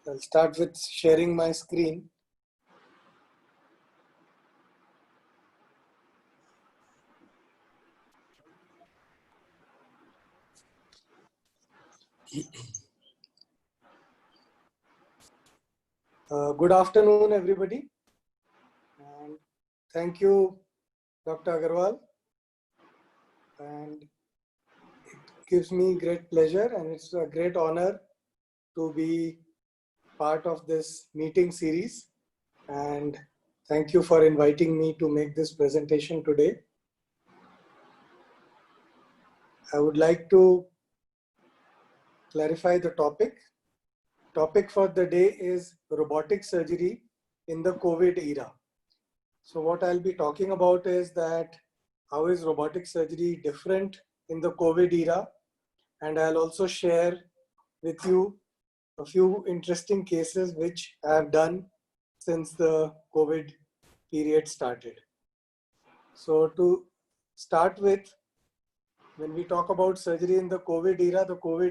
I'll start with sharing my screen. Good afternoon, everybody. And thank you, Dr. Agarwal. And it gives me great pleasure and it's a great honor to be part of this meeting series. And thank you for inviting me to make this presentation today. I would like to clarify the topic. Topic for the day is robotic surgery in the COVID era. So what I'll be talking about is that how is robotic surgery different in the COVID era? And I'll also share with you a few interesting cases which I have done since the COVID period started. So to start with, when we talk about surgery in the COVID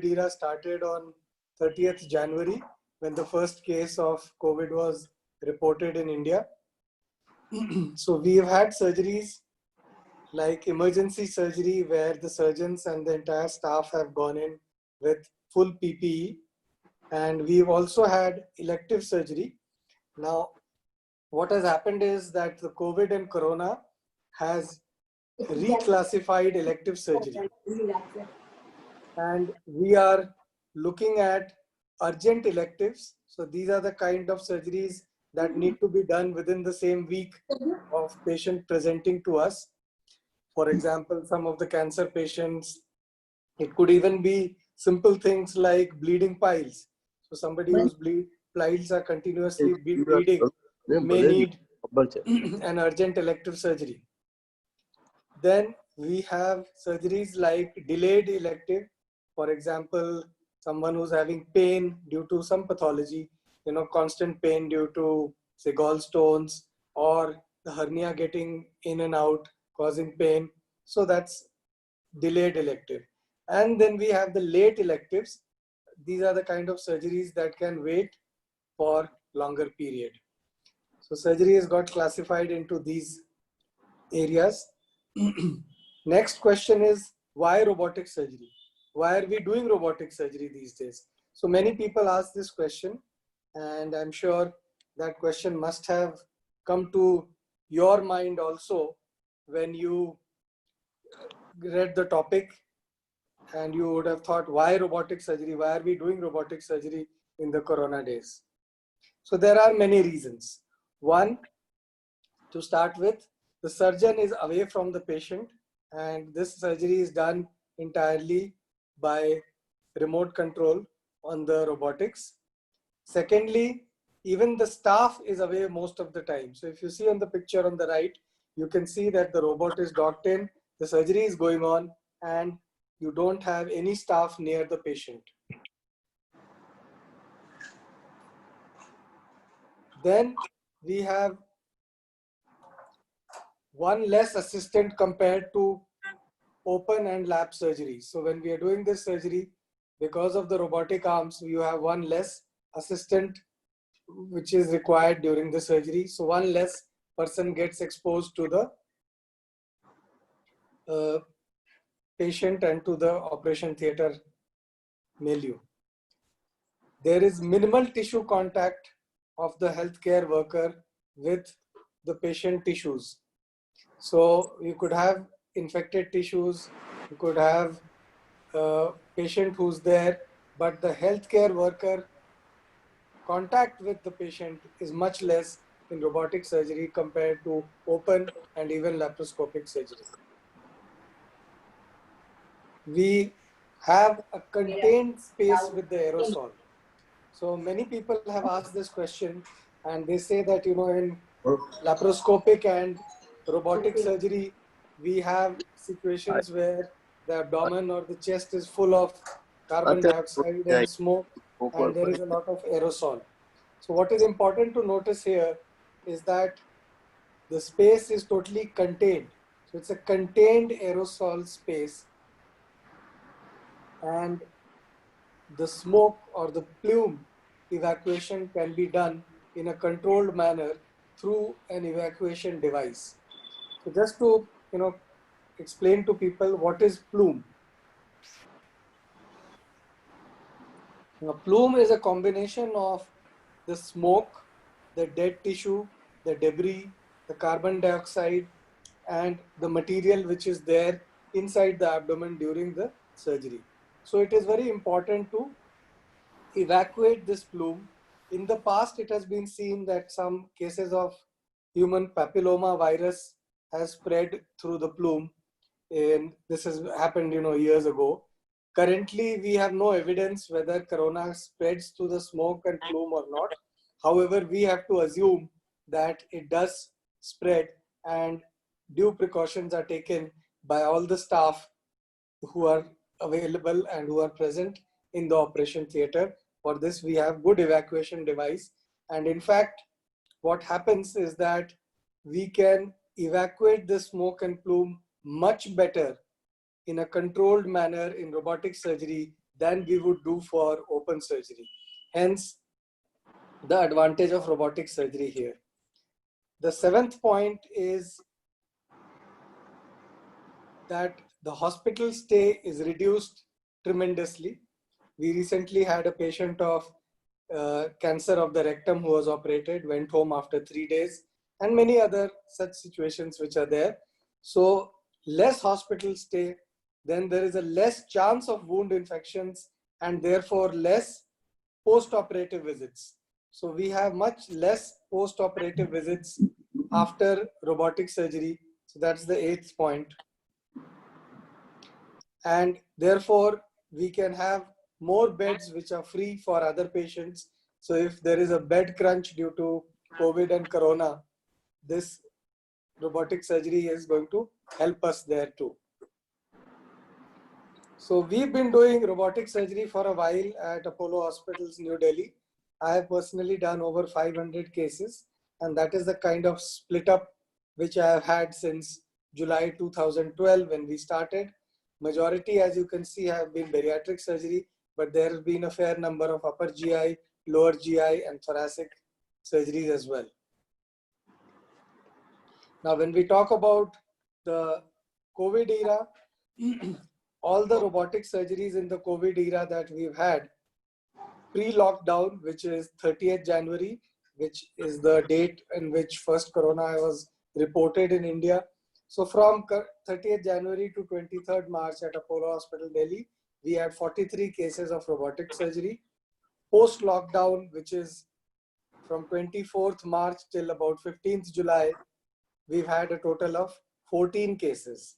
era started on 30th January when the first case of COVID was reported in India. So we've had surgeries like emergency surgery where the surgeons and the entire staff have gone in with full PPE. And we've also had elective surgery. Now, what has happened is that the COVID and Corona has reclassified elective surgery. And we are looking at urgent electives. So these are the kind of surgeries that need to be done within the same week of patient presenting to us. For example, some of the cancer patients, it could even be simple things like bleeding piles. So somebody whose piles are continuously bleeding may need an urgent elective surgery. Then we have surgeries like delayed elective. For example, someone who's having pain due to some pathology, constant pain due to, say, gallstones or the hernia getting in and out, causing pain. So that's delayed elective. And then we have the late electives. These are the kind of surgeries that can wait for longer period. So surgery has got classified into these areas. Next question is, why robotic surgery? Why are we doing robotic surgery these days? So many people ask this question, and I'm sure that question must have come to your mind also when you read the topic, and you would have thought, why robotic surgery? Why are we doing robotic surgery in the Corona days? So there are many reasons. One, to start with, the surgeon is away from the patient, and this surgery is done entirely by remote control on the robotics. Secondly, even the staff is away most of the time. So if you see on the picture on the right, you can see that the robot is docked in, the surgery is going on, and you don't have any staff near the patient. Then we have one less assistant compared to open and lap surgery. So when we are doing this surgery, because of the robotic arms, you have one less assistant which is required during the surgery. So one less person gets exposed to the patient and to the operation theater milieu. There is minimal tissue contact of the healthcare worker with the patient tissues. So you could have infected tissues, you could have a patient who's there, but the healthcare worker contact with the patient is much less in robotic surgery compared to open and even laparoscopic surgery. We have a contained space with the aerosol. So many people have asked this question, and they say that, in laparoscopic and robotic surgery, we have situations where the abdomen or the chest is full of carbon dioxide and smoke, and there is a lot of aerosol. So what is important to notice here is that the space is totally contained. So it's a contained aerosol space, and the smoke or the plume evacuation can be done in a controlled manner through an evacuation device. So just to explain to people what is plume. Now, plume is a combination of the smoke, the dead tissue, the debris, the carbon dioxide, and the material which is there inside the abdomen during the surgery. So it is very important to evacuate this plume. In the past, it has been seen that some cases of human papilloma virus has spread through the plume, and this has happened, years ago. Currently, we have no evidence whether corona spreads through the smoke and plume or not. However, we have to assume that it does spread, and due precautions are taken by all the staff who are available and who are present in the operation theater. For this, we have good evacuation device. And in fact, what happens is that we can evacuate the smoke and plume much better in a controlled manner in robotic surgery than we would do for open surgery. Hence, the advantage of robotic surgery here. The seventh point is that the hospital stay is reduced tremendously. We recently had a patient of cancer of the rectum who was operated, went home after 3 days, and many other such situations which are there. So less hospital stay, then there is a less chance of wound infections and therefore less post-operative visits. So we have much less post-operative visits after robotic surgery. So that's the eighth point. And therefore we can have more beds which are free for other patients. So if there is a bed crunch due to COVID and Corona, this robotic surgery is going to help us there too. So we've been doing robotic surgery for a while at Apollo Hospitals, New Delhi. I have personally done over 500 cases, and that is the kind of split up which I have had since July 2012 when we started. Majority, as you can see, have been bariatric surgery, but there has been a fair number of upper GI, lower GI, and thoracic surgeries as well. Now, when we talk about the COVID era, all the robotic surgeries in the COVID era that we've had pre-lockdown, which is 30th January, which is the date in which first corona was reported in India. So from 30th January to 23rd March at Apollo Hospital, Delhi, we had 43 cases of robotic surgery. Post-lockdown, which is from 24th March till about 15th July, we've had a total of 14 cases.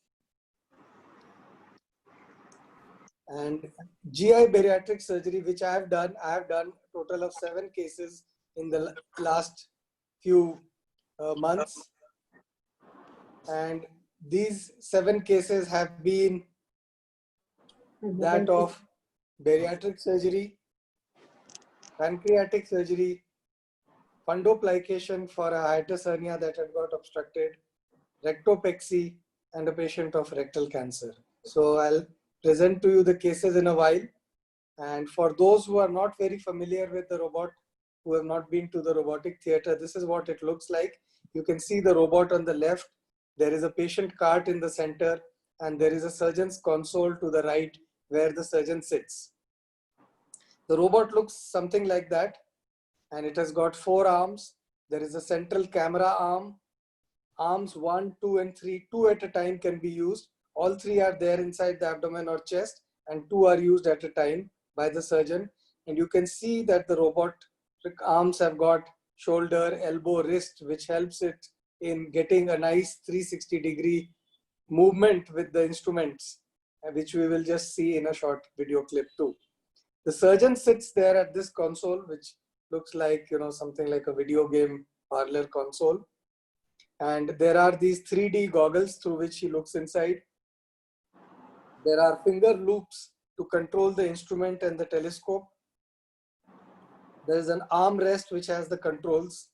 And GI bariatric surgery, which I have done a total of 7 cases in the last few months. And these 7 cases have been that of bariatric surgery, pancreatic surgery, fundoplication for a hiatus hernia that had got obstructed, rectopexy, and a patient of rectal cancer. So I'll present to you the cases in a while. And for those who are not very familiar with the robot, who have not been to the robotic theater, this is what it looks like. You can see the robot on the left. There is a patient cart in the center, and there is a surgeon's console to the right where the surgeon sits. The robot looks something like that, and it has got 4 arms. There is a central camera arm. Arms 1, 2, and 3, 2 at a time can be used. All 3 are there inside the abdomen or chest, and 2 are used at a time by the surgeon. And you can see that the robot arms have got shoulder, elbow, wrist, which helps it in getting a nice 360-degree movement with the instruments, which we will just see in a short video clip too. The surgeon sits there at this console, which looks like, something like a video game parlor console. And there are these 3D goggles through which he looks inside. There are finger loops to control the instrument and the telescope. There is an arm rest which has the controls.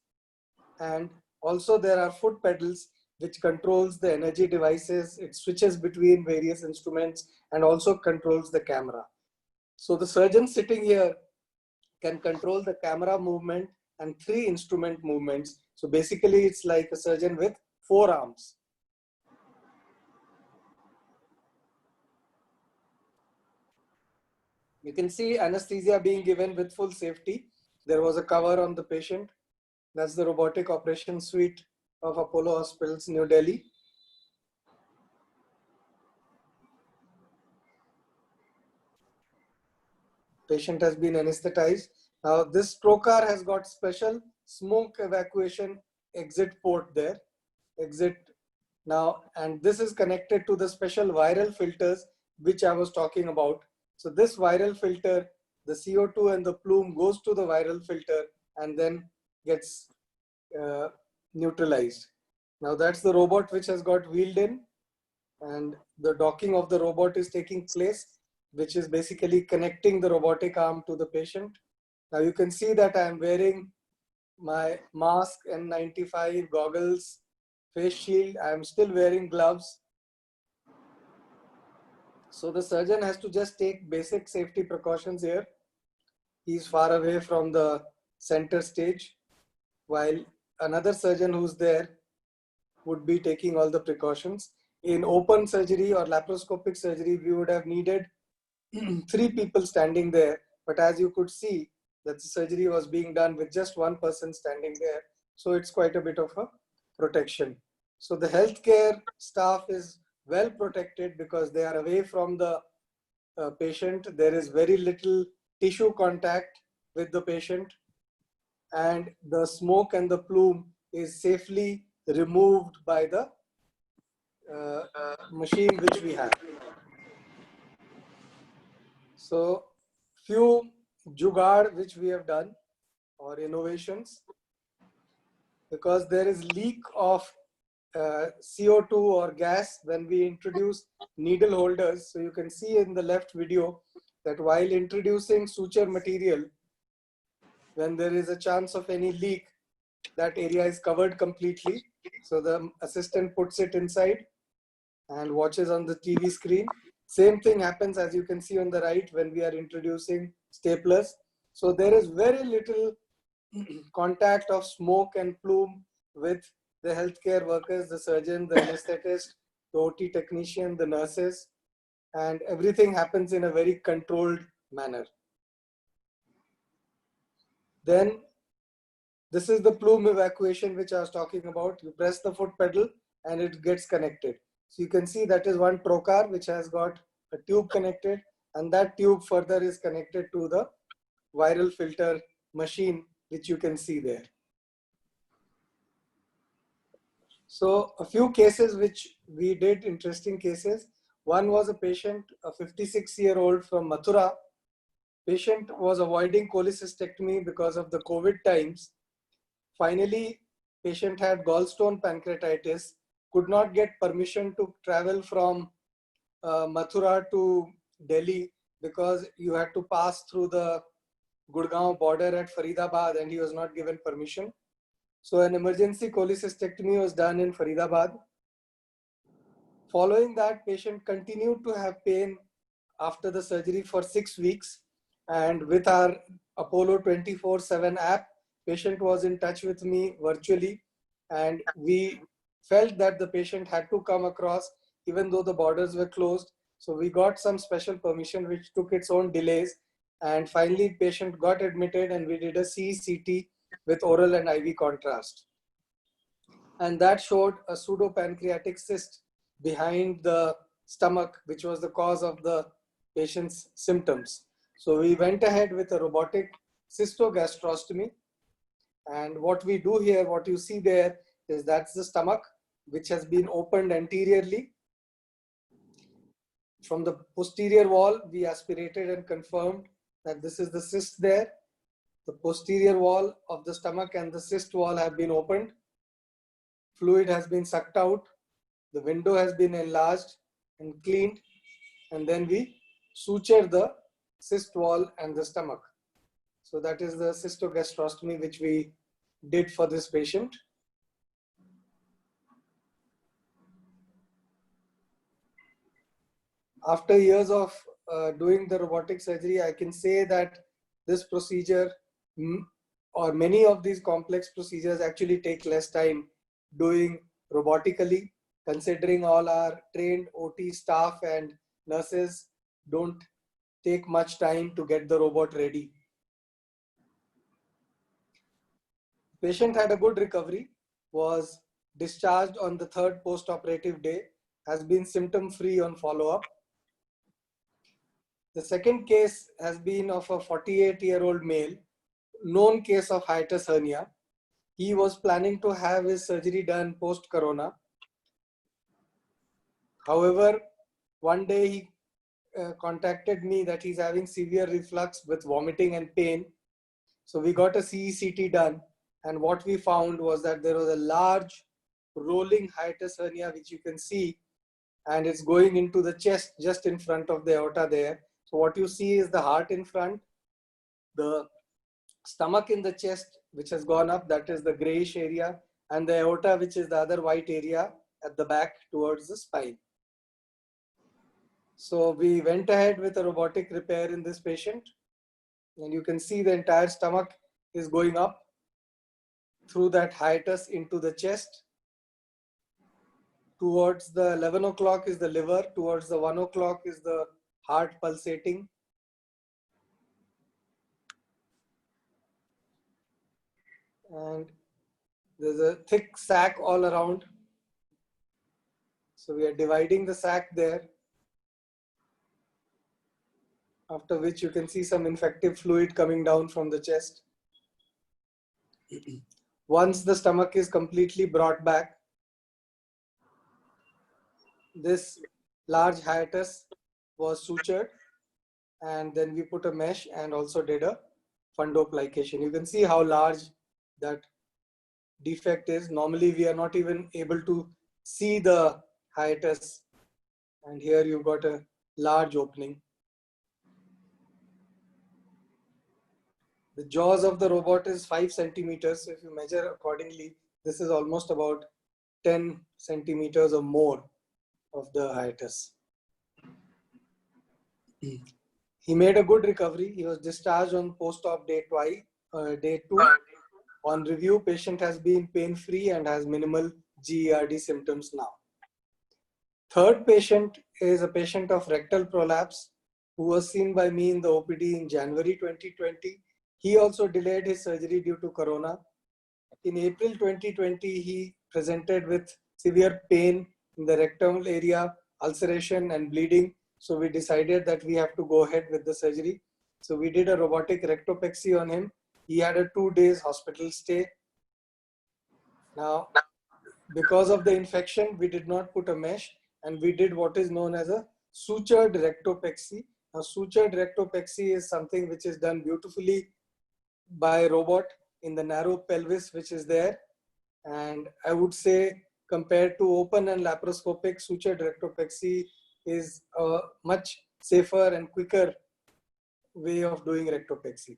And also there are foot pedals which controls the energy devices. It switches between various instruments and also controls the camera. So the surgeon sitting here can control the camera movement and 3 instrument movements. So basically it's like a surgeon with 4 arms. You can see anesthesia being given with full safety. There was a cover on the patient. That's the robotic operation suite of Apollo Hospitals, New Delhi. Patient has been anesthetized. Now this trocar has got special smoke evacuation exit port there. Exit now, and this is connected to the special viral filters which I was talking about. So this viral filter, the CO2 and the plume goes to the viral filter and then gets neutralized. Now that's the robot which has got wheeled in, and the docking of the robot is taking place, which is basically connecting the robotic arm to the patient. Now you can see that I am wearing my mask, N95, goggles, face shield. I am still wearing gloves. So the surgeon has to just take basic safety precautions here. He's far away from the center stage, while another surgeon who's there would be taking all the precautions. In open surgery or laparoscopic surgery, we would have needed 3 people standing there. But as you could see, that the surgery was being done with just 1 person standing there. So it's quite a bit of a protection. So the healthcare staff is well protected because they are away from the patient. There is very little tissue contact with the patient, and the smoke and the plume is safely removed by the machine which we have. So few jugaad which we have done or innovations, because there is leak of CO2 or gas when we introduce needle holders. So you can see in the left video that while introducing suture material, when there is a chance of any leak, that area is covered completely. So the assistant puts it inside and watches on the TV screen. Same thing happens, as you can see on the right, when we are introducing staplers. So there is very little contact of smoke and plume with the healthcare workers, the surgeon, the anesthetist, the OT technician, the nurses, and everything happens in a very controlled manner. Then this is the plume evacuation which I was talking about. You press the foot pedal and it gets connected. So you can see that is one trocar which has got a tube connected, and that tube further is connected to the viral filter machine which you can see there. So a few cases which we did, interesting cases. One was a patient, a 56-year-old from Mathura. Patient was avoiding cholecystectomy because of the COVID times. Finally, patient had gallstone pancreatitis, could not get permission to travel from Mathura to Delhi because you had to pass through the Gurgaon border at Faridabad, and he was not given permission. So an emergency cholecystectomy was done in Faridabad. Following that, patient continued to have pain after the surgery for 6 weeks. And with our Apollo 24/7 app, patient was in touch with me virtually, and we felt that the patient had to come across even though the borders were closed. So we got some special permission which took its own delays, and finally patient got admitted and we did a CCT with oral and IV contrast. And that showed a pseudopancreatic cyst behind the stomach, which was the cause of the patient's symptoms. So we went ahead with a robotic cystogastrostomy. And what we do here, what you see there, is that's the stomach, which has been opened anteriorly. From the posterior wall, we aspirated and confirmed that this is the cyst there. The posterior wall of the stomach and the cyst wall have been opened. Fluid has been sucked out. The window has been enlarged and cleaned. And then we suture the cyst wall and the stomach. So that is the cystogastrostomy which we did for this patient. After years of doing the robotic surgery, I can say that this procedure or many of these complex procedures actually take less time doing robotically, considering all our trained OT staff and nurses don't take much time to get the robot ready. Patient had a good recovery, was discharged on the third post-operative day, has been symptom-free on follow-up. The second case has been of a 48-year-old male, known case of hiatus hernia. He was planning to have his surgery done post-corona. However, one day he contacted me that he's having severe reflux with vomiting and pain. So we got a CECT done, and what we found was that there was a large rolling hiatus hernia, which you can see, and it's going into the chest just in front of the aorta there. So what you see is the heart in front, the stomach in the chest, which has gone up, that is the grayish area, and the aorta, which is the other white area at the back towards the spine. So we went ahead with a robotic repair in this patient, and you can see the entire stomach is going up through that hiatus into the chest. Towards the 11 o'clock is the liver, towards the 1 o'clock is the heart pulsating. And there's a thick sac all around. So we are dividing the sac there, after which you can see some infective fluid coming down from the chest. Once the stomach is completely brought back, this large hiatus was sutured, and then we put a mesh and also did a fundoplication. You can see how large that defect is. Normally we are not even able to see the hiatus, and here you've got a large opening. The jaws of the robot is 5 centimeters. So if you measure accordingly, this is almost about 10 centimeters or more of the hiatus. He made a good recovery. He was discharged on post-op day 2. On review, patient has been pain-free and has minimal GERD symptoms now. Third patient is a patient of rectal prolapse who was seen by me in the OPD in January 2020. He also delayed his surgery due to corona. In April 2020, he presented with severe pain in the rectal area, ulceration and bleeding. So we decided that we have to go ahead with the surgery. So we did a robotic rectopexy on him. He had a 2 days hospital stay. Now, because of the infection, we did not put a mesh, and we did what is known as a sutured rectopexy. Now, sutured rectopexy is something which is done beautifully by a robot in the narrow pelvis which is there. And I would say compared to open and laparoscopic, sutured rectopexy is a much safer and quicker way of doing rectopexy.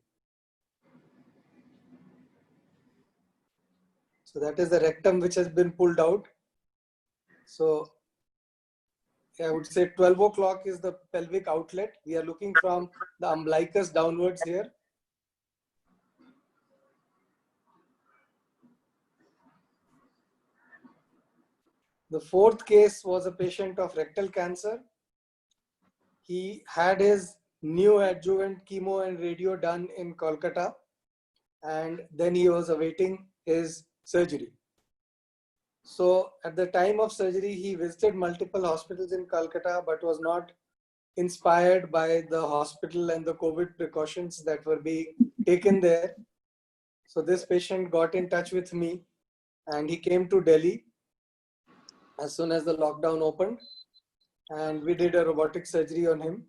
So that is the rectum which has been pulled out. So I would say 12 o'clock is the pelvic outlet. We are looking from the umbilicus downwards here. The fourth case was a patient of rectal cancer. He had his neoadjuvant chemo and radio done in Kolkata, and then he was awaiting his surgery. So at the time of surgery, he visited multiple hospitals in Kolkata, but was not inspired by the hospital and the COVID precautions that were being taken there. So this patient got in touch with me, and he came to Delhi as soon as the lockdown opened, and we did a robotic surgery on him.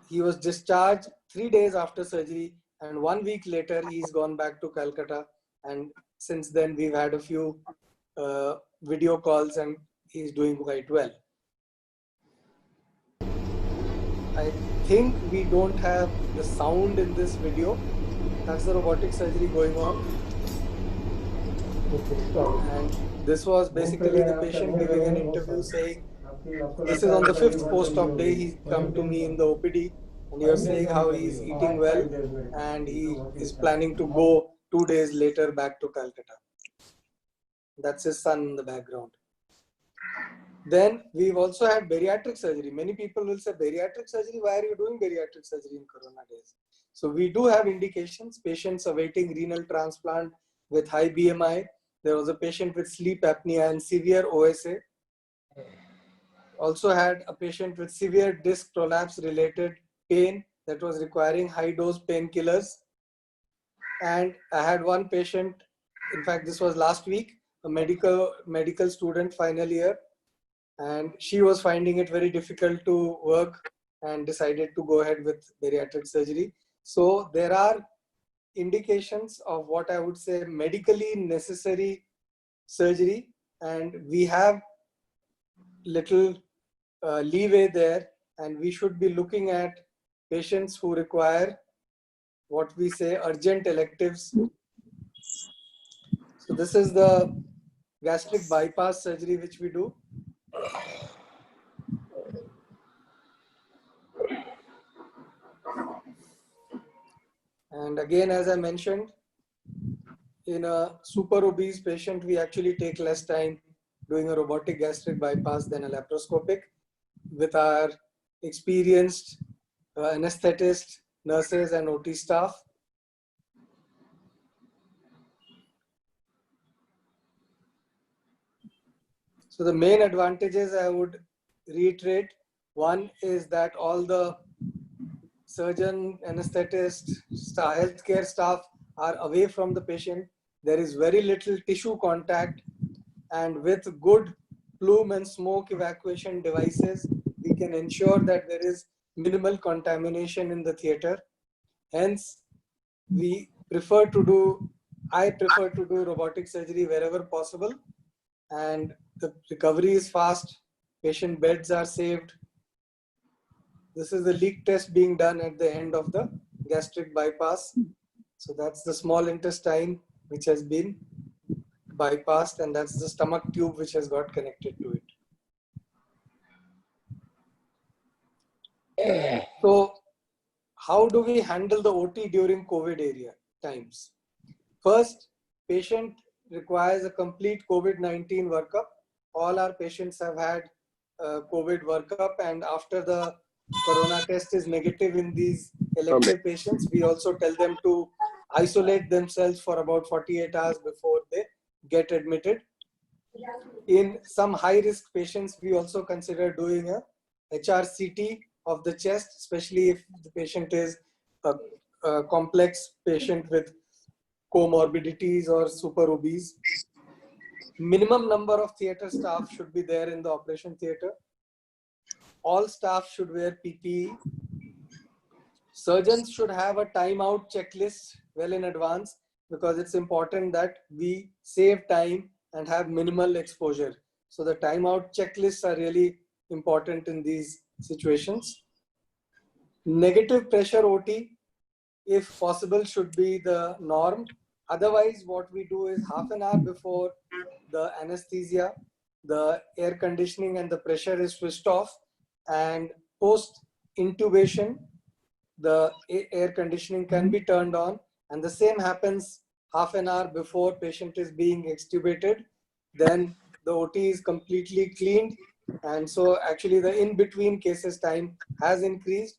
He was discharged 3 days after surgery, and 1 week later he's gone back to Calcutta, and since then we've had a few video calls and he's doing quite well. I think we don't have the sound in this video. That's the robotic surgery going on. And this was basically the patient giving an interview saying, this is on the 5th post-op day, he come to me in the OPD and you're saying how he's eating well and he is planning to go 2 days later back to Calcutta. That's his son in the background. Then we've also had bariatric surgery. Many people will say, bariatric surgery, why are you doing bariatric surgery in Corona days? So we do have indications, patients awaiting renal transplant with high BMI. There was a patient with sleep apnea and severe OSA. Also had a patient with severe disc prolapse related pain that was requiring high dose painkillers. And I had one patient, in fact, this was last week, a medical student final year, and she was finding it very difficult to work and decided to go ahead with bariatric surgery. So there are indications of what I would say medically necessary surgery, and we have little leeway there, and we should be looking at patients who require what we say urgent electives. So this is the gastric bypass surgery which we do. And again, as I mentioned, in a super obese patient, we actually take less time doing a robotic gastric bypass than a laparoscopic. With our experienced anesthetist, nurses, and OT staff. So the main advantages I would reiterate, one is that all the surgeon, anesthetist, healthcare staff are away from the patient. There is very little tissue contact, and with good plume and smoke evacuation devices, we can ensure that there is minimal contamination in the theater. Hence, I prefer to do robotic surgery wherever possible, and the recovery is fast, patient beds are saved. This is the leak test being done at the end of the gastric bypass. So that's the small intestine which has been bypassed, and that's the stomach tube which has got connected to it. So how do we handle the OT during COVID times? First, patient requires a complete COVID-19 workup. All our patients have had COVID workup, and after the corona test is negative in these elective patients, we also tell them to isolate themselves for about 48 hours before they get admitted. In some high-risk patients, we also consider doing a HRCT of the chest, especially if the patient is a complex patient with comorbidities or super obese. Minimum number of theater staff should be there in the operation theater. All staff should wear PPE. Surgeons should have a timeout checklist well in advance, because it's important that we save time and have minimal exposure. So the timeout checklists are really important in these situations. Negative pressure OT, if possible, should be the norm. Otherwise, what we do is half an hour before the anesthesia, the air conditioning and the pressure is switched off, and post intubation, the air conditioning can be turned on, and the same happens half an hour before patient is being extubated. Then the OT is completely cleaned, and so actually the in-between cases time has increased.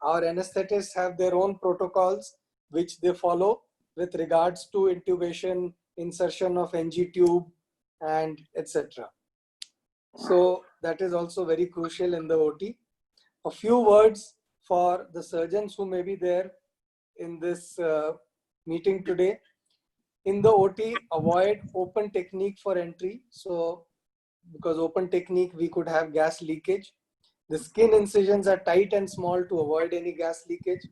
Our anesthetists have their own protocols which they follow with regards to intubation, insertion of NG tube, and etc. So that is also very crucial in the OT. A few words for the surgeons who may be there in this meeting today. In the OT, avoid open technique for entry. So because open technique, we could have gas leakage. The skin incisions are tight and small to avoid any gas leakage.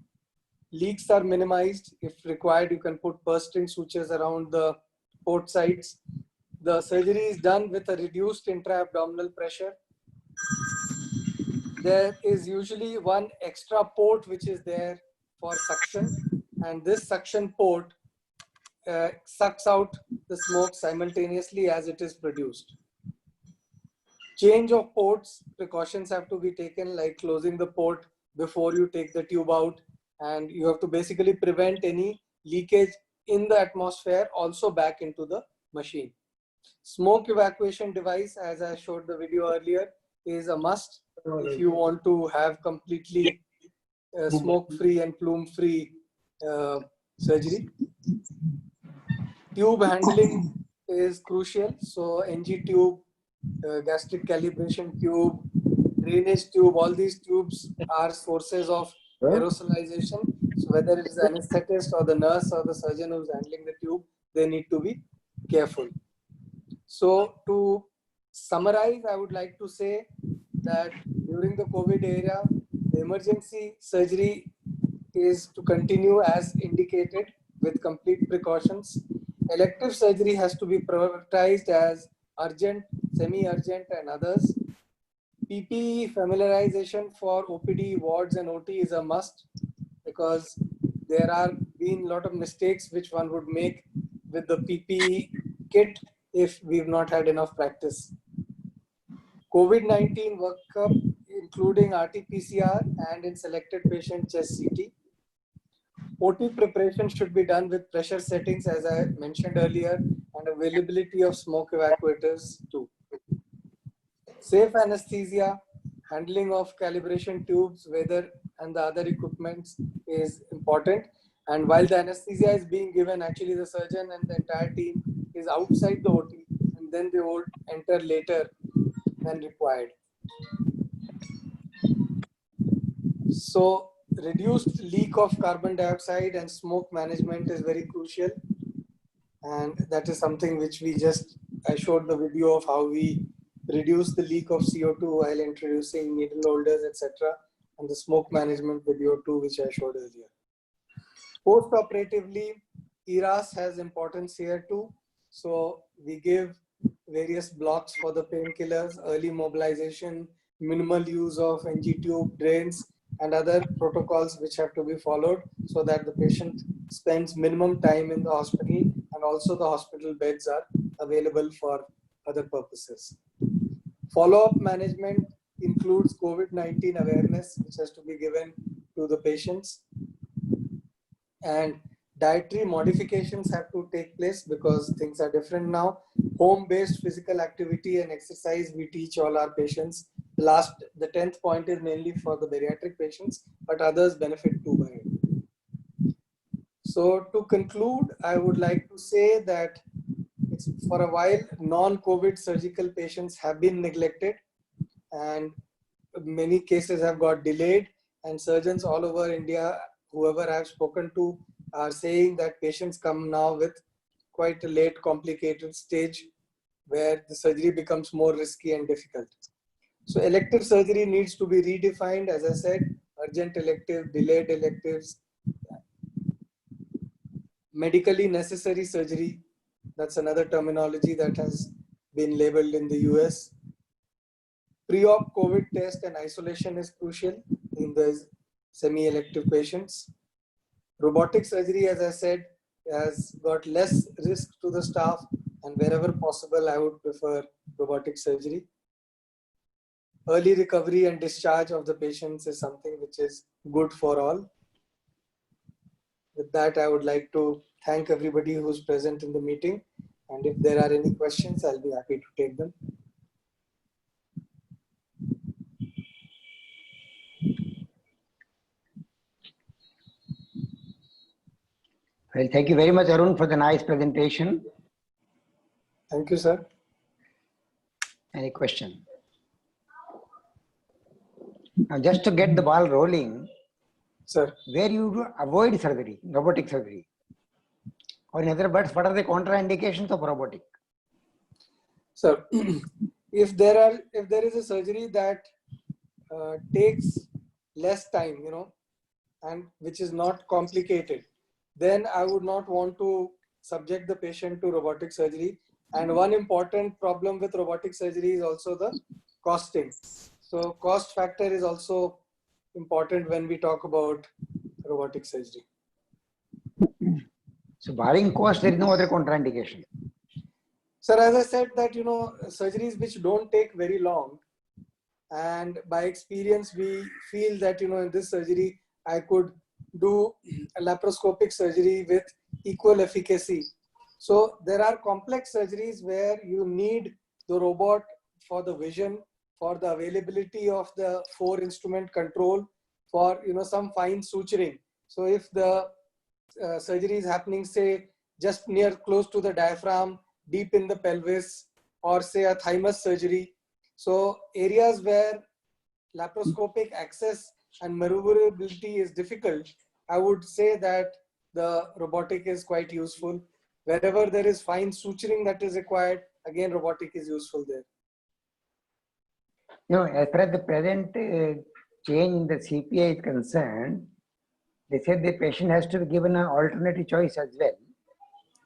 Leaks are minimized. If required, you can put purse string sutures around the port sites. The surgery is done with a reduced intra-abdominal pressure. There is usually one extra port which is there for suction, and this suction port sucks out the smoke simultaneously as it is produced. Change of ports, precautions have to be taken, like closing the port before you take the tube out, and you have to basically prevent any leakage in the atmosphere also back into the machine. Smoke evacuation device, as I showed the video earlier, is a must if you want to have completely smoke-free and plume-free surgery. Tube handling is crucial. So NG tube, gastric calibration tube, drainage tube, all these tubes are sources of aerosolization. So whether it is the anesthetist or the nurse or the surgeon who's handling the tube, they need to be careful. So to summarize, I would like to say that during the COVID era, the emergency surgery is to continue as indicated with complete precautions. Elective surgery has to be prioritized as urgent, semi-urgent and others. PPE familiarization for OPD, wards and OT is a must, because there are been a lot of mistakes which one would make with the PPE kit if we've not had enough practice. COVID-19 workup, including RT-PCR and in selected patient chest CT. OT preparation should be done with pressure settings, as I mentioned earlier, and availability of smoke evacuators too. Safe anesthesia, handling of calibration tubes, weather and the other equipments is important. And while the anesthesia is being given, actually the surgeon and the entire team is outside the OT, and then they will enter later when required. So reduced leak of carbon dioxide and smoke management is very crucial. And that is something which I showed the video of how we reduce the leak of CO2 while introducing needle holders, etc. And the smoke management video too, which I showed earlier. Post-operatively, ERAS has importance here too. So we give various blocks for the painkillers, early mobilization, minimal use of NG tube, drains, and other protocols which have to be followed so that the patient spends minimum time in the hospital, and also the hospital beds are available for other purposes. Follow-up management includes COVID-19 awareness, which has to be given to the patients, and dietary modifications have to take place because things are different now. Home-based physical activity and exercise we teach all our patients. The 10th point is mainly for the bariatric patients, but others benefit too by it. So to conclude, I would like to say that for a while, non-COVID surgical patients have been neglected, and many cases have got delayed, and surgeons all over India, whoever I've spoken to, are saying that patients come now with quite a late complicated stage where the surgery becomes more risky and difficult. So elective surgery needs to be redefined, as I said, urgent elective, delayed electives, medically necessary surgery. That's another terminology that has been labeled in the US. Pre-op COVID test and isolation is crucial in the semi-elective patients. Robotic surgery, as I said, has got less risk to the staff, and wherever possible, I would prefer robotic surgery. Early recovery and discharge of the patients is something which is good for all. With that, I would like to thank everybody who's present in the meeting. And if there are any questions, I'll be happy to take them. Well, thank you very much, Arun, for the nice presentation. Thank you, sir. Any question? Now, just to get the ball rolling, Sir, where you do avoid surgery, robotic surgery, or in other words, what are the contraindications of robotic? sir, if there is a surgery that takes less time, and which is not complicated, then I would not want to subject the patient to robotic surgery. And one important problem with robotic surgery is also the costing. So cost factor is also important when we talk about robotic surgery. So barring cost, there is no other contraindication. Sir, as I said that, surgeries which don't take very long and by experience we feel that, you know, in this surgery I could do a laparoscopic surgery with equal efficacy. So there are complex surgeries where you need the robot for the vision, for the availability of the 4 instrument control, for, you know, some fine suturing. So if the surgery is happening, say, just near close to the diaphragm, deep in the pelvis, or say a thymus surgery. So areas where laparoscopic access and maneuverability is difficult, I would say that the robotic is quite useful. Wherever there is fine suturing that is required, again, robotic is useful there. You know, as far as the present change in the CPI is concerned, they said the patient has to be given an alternative choice as well.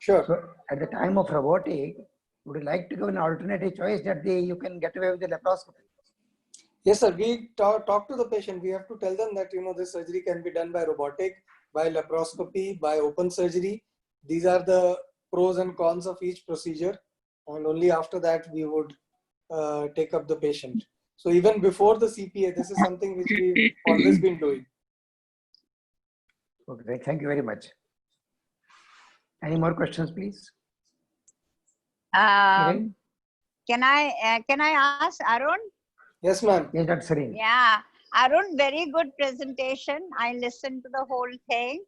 Sure. So at the time of robotic, would you like to give an alternative choice that you can get away with the laparoscopy? Yes, sir. We talk to the patient. We have to tell them that, you know, this surgery can be done by robotic, by laparoscopy, by open surgery. These are the pros and cons of each procedure. And only after that we would take up the patient. So even before the CPA, this is something which we've always been doing. Okay, thank you very much. Any more questions, please? Can I ask Arun? Yes, ma'am. Yes, Dr. Serene. Yeah, Arun, very good presentation. I listened to the whole thing.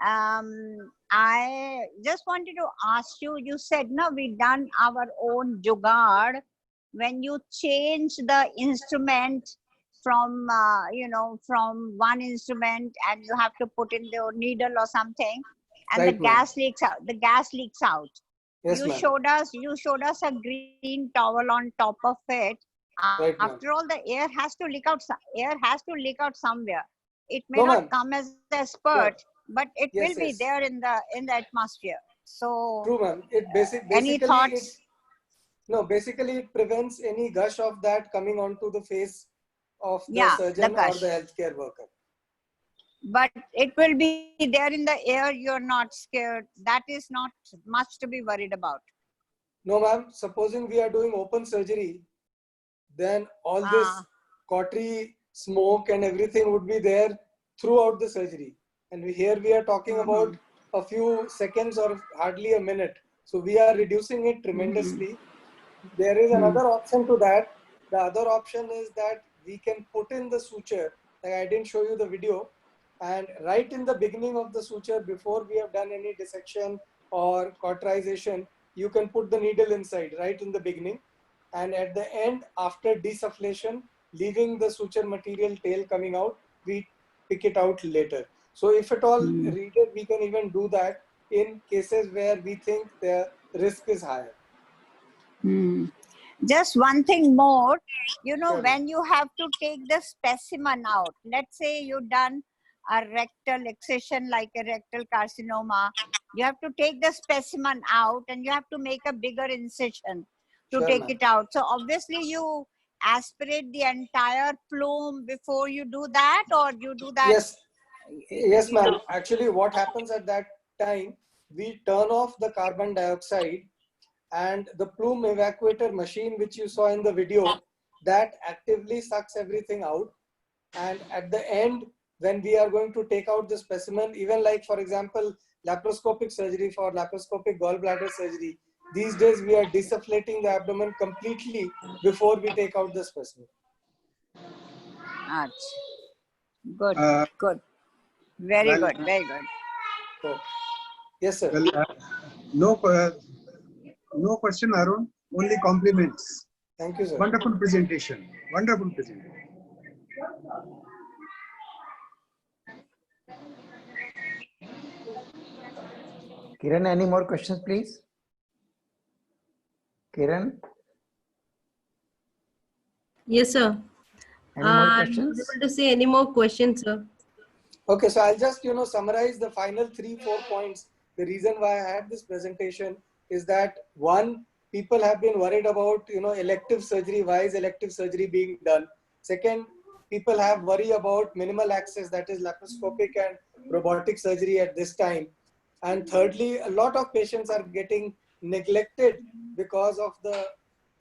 I just wanted to ask you, you said, no, we done our own jugaad. When you change the instrument from, you know, from one instrument and you have to put in the needle or something, and Right, the gas leaks out, the gas leaks out. Yes, you ma'am. showed us a green towel on top of it. Right, ma'am. After all, the air has to leak out. Air has to leak out somewhere. It may No, not ma'am. come as a spurt, but it Yes, will be yes. there in the atmosphere. So, True, ma'am. It any basically thoughts? basically it prevents any gush of that coming onto the face of the Yeah, surgeon the or gush. the healthcare worker. But it will be there in the air. You're not scared. That is not much to be worried about. No, ma'am. Supposing we are doing open surgery, then all this cautery, smoke and everything would be there throughout the surgery. And here we are talking about a few seconds or hardly a minute. So we are reducing it tremendously. There is another option to that. The other option is that we can put in the suture. Like I didn't show you the video. And right in the beginning of the suture, before we have done any dissection or cauterization, you can put the needle inside right in the beginning. And at the end, after desufflation, leaving the suture material tail coming out, we pick it out later. So if at all needed, we can even do that in cases where we think the risk is higher. Just one thing more, you know, Sure. when you have to take the specimen out, let's say you've done a rectal excision like a rectal carcinoma, you have to take the specimen out and you have to make a bigger incision to Sure, take ma'am. it out. So obviously you aspirate the entire plume before you do that, or you do that? Yes, ma'am. Actually, what happens at that time, we turn off the carbon dioxide, and the plume evacuator machine, which you saw in the video, that actively sucks everything out. And at the end, when we are going to take out the specimen, even like, for example, laparoscopic surgery, for laparoscopic gallbladder surgery, these days we are desufflating the abdomen completely before we take out the specimen. Good, good. Very good, very good. So, yes, sir. Well, no question, Arun. Only compliments. Thank you, sir. Wonderful presentation. Wonderful presentation. Kiran, any more questions, please? Kiran? Yes, sir. Any more I'm questions? not able to see any more questions, sir. Okay, so I'll just, summarize the final 3-4 points. The reason why I had this presentation is that, one, people have been worried about, elective surgery. Why is elective surgery being done? Second, people have worry about minimal access, that is laparoscopic and robotic surgery at this time. And thirdly, a lot of patients are getting neglected because of the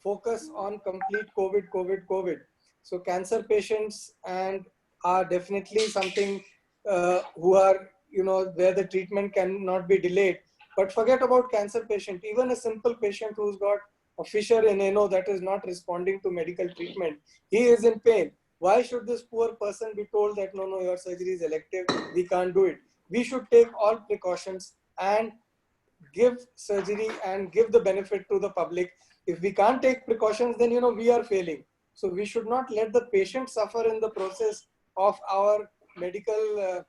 focus on complete COVID. So cancer patients and are definitely something who are, where the treatment cannot be delayed. But forget about cancer patient, even a simple patient who's got a fissure in ano that is not responding to medical treatment, he is in pain. Why should this poor person be told that no, your surgery is elective, we can't do it? We should take all precautions and give surgery and give the benefit to the public. If we can't take precautions, then we are failing. So we should not let the patient suffer in the process of our medical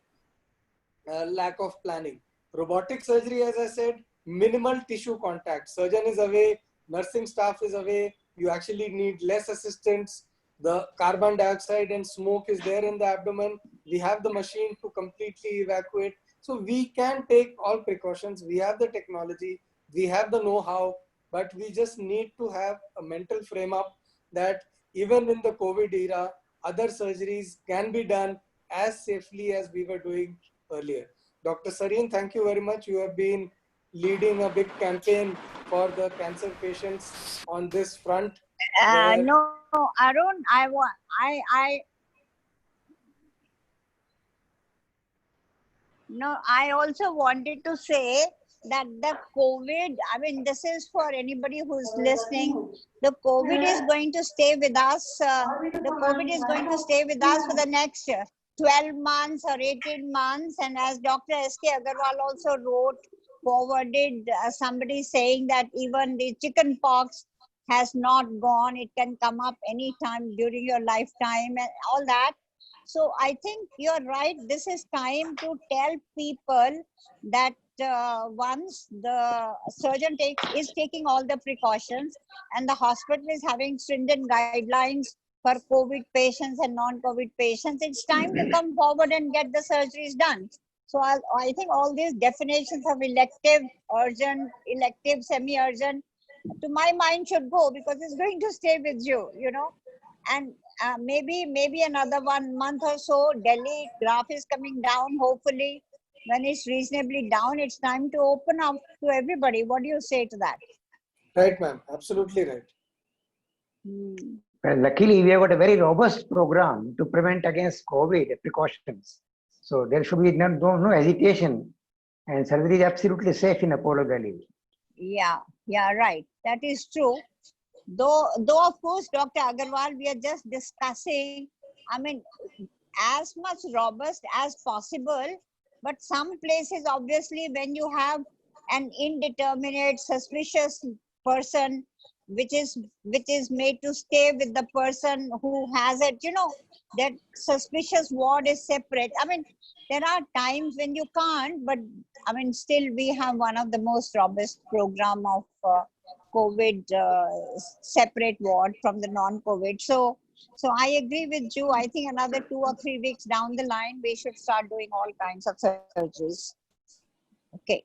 lack of planning. Robotic surgery, as I said, minimal tissue contact. Surgeon is away, nursing staff is away. You actually need less assistance. The carbon dioxide and smoke is there in the abdomen. We have the machine to completely evacuate. So we can take all precautions. We have the technology, we have the know-how, but we just need to have a mental frame up that even in the COVID era, other surgeries can be done as safely as we were doing earlier. Dr. Sareen, thank you very much. You have been leading a big campaign for the cancer patients on this front. No, Arun, I also wanted to say that the COVID, I mean, this is for anybody who's listening. The COVID is going to stay with us. The COVID is going to stay with us for the next 12 months or 18 months. And as Dr. S.K. Agarwal also forwarded somebody saying that even the chicken pox has not gone. It can come up anytime during your lifetime and all that. So I think you're right. This is time to tell people that once the surgeon is taking all the precautions and the hospital is having stringent guidelines for COVID patients and non-COVID patients, it's time to come forward and get the surgeries done. So I think all these definitions of elective, urgent, elective, semi-urgent, to my mind should go, because it's going to stay with you, and maybe another 1 month or so, Delhi graph is coming down. Hopefully, when it's reasonably down, it's time to open up to everybody. What do you say to that? Right, ma'am. Absolutely right. Well, luckily, we have got a very robust program to prevent against COVID precautions. So there should be no hesitation, and surgery is absolutely safe in Apollo Delhi. Yeah, right. That is true. Though of course, Dr. Agarwal, we are just discussing, I mean, as much robust as possible, but some places, obviously, when you have an indeterminate, suspicious person, which is made to stay with the person who has it, that suspicious ward is separate. I mean, there are times when you can't, but I mean, still we have one of the most robust program of COVID separate ward from the non-COVID. So I agree with you. I think another 2 or 3 weeks down the line, we should start doing all kinds of surgeries. Okay.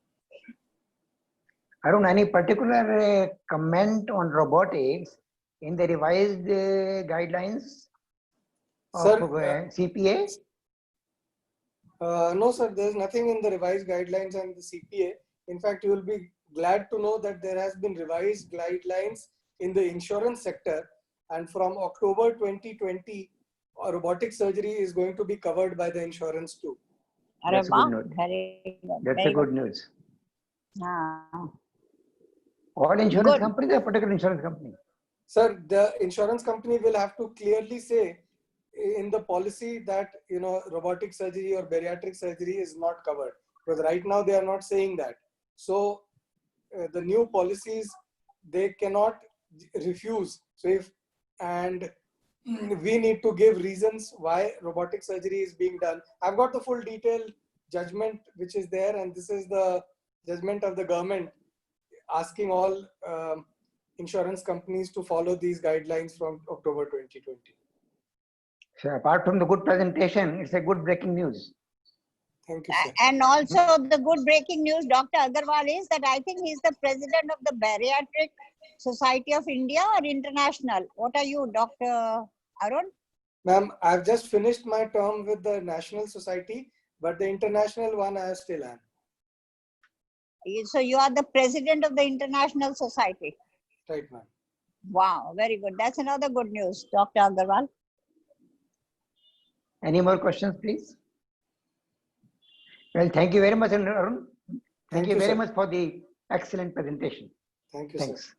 Arun, any particular comment on robotics in the revised guidelines of CPA? No, sir, there's nothing in the revised guidelines and the CPA. In fact, you will be glad to know that there has been revised guidelines in the insurance sector, and from October 2020, robotic surgery is going to be covered by the insurance too. That's good news. Very good. That's very a good news. Ah. All insurance companies or particular insurance company? Sir, the insurance company will have to clearly say in the policy that robotic surgery or bariatric surgery is not covered, because right now they are not saying that. So the new policies, they cannot refuse. So we need to give reasons why robotic surgery is being done. I've got the full detailed judgment which is there, and this is the judgment of the government asking all insurance companies to follow these guidelines from October 2020. So apart from the good presentation, it's a good breaking news. Thank you, sir. And also the good breaking news, Dr. Agarwal, is that I think he's the president of the Bariatric Society of India or international. What are you, Dr. Arun? Ma'am, I've just finished my term with the National Society, but the international one I still am. So you are the president of the International Society. Right, ma'am. Wow, very good. That's another good news, Dr. Agarwal. Any more questions, please? Well, thank you very much, Arun. Thank you very sir. much for the excellent presentation. Thank you, sir. Thanks.